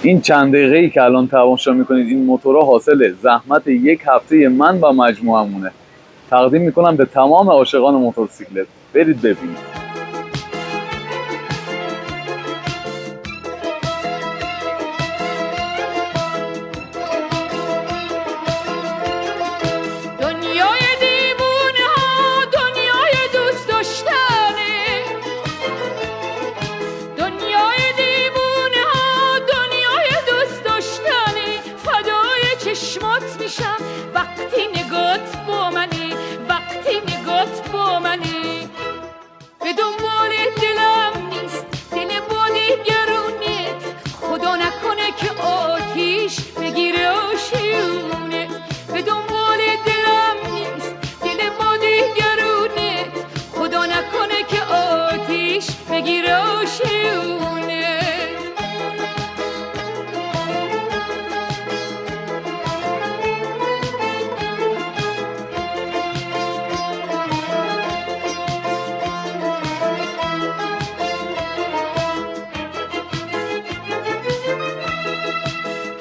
این چند دقیقه‌ای که الان تماشا میکنید این موتورها حاصل زحمت یک هفته من و مجموعمونه. تقدیم میکنم به تمام عاشقان موتورسیکلت. برید ببینید.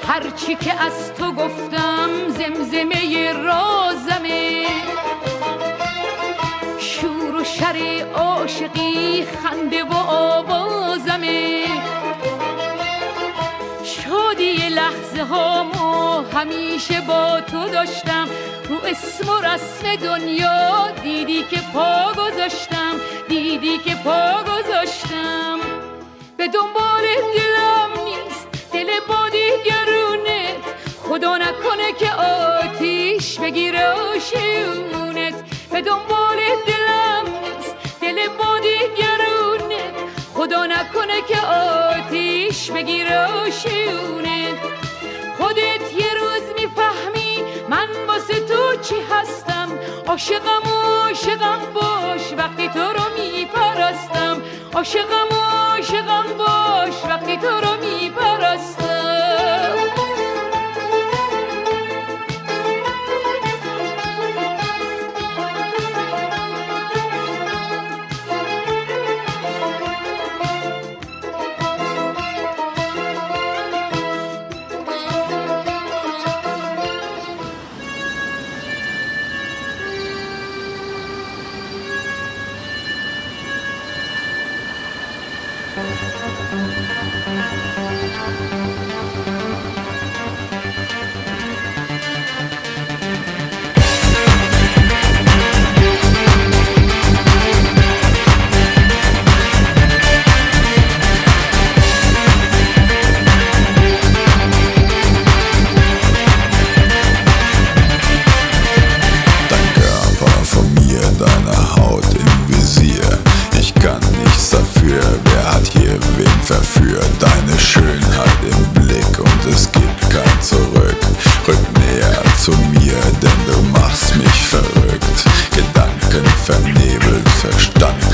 هرچی که از تو گفتم زمزمه رازمه، شور و شر عاشقی خنده و آوازمه. شادی لحظه هامو همیشه با تو داشتم، رو اسم و رسم دنیا دیدی که پا گذاشتم، دیدی که پا گذاشتم. به دنبال دلم نیست دل با دیگرونت، خدا نکنه که آتیش بگیره آشیونت. به دنبال دلم نیست دل با دیگرونت، خدا نکنه که آتیش بگیره آشیونت. خودت یه روز میفهمی من واسه تو چی هستم، عاشقم و عاشقم باش وقتی تو رو میپرستم، عاشقم و عاشقم باش وقتی تو رو میپرستم. Verführt deine Schönheit im Blick und es gibt kein Zurück. Rück näher zu mir, denn du machst mich verrückt. Gedanken vernebelt, Verstand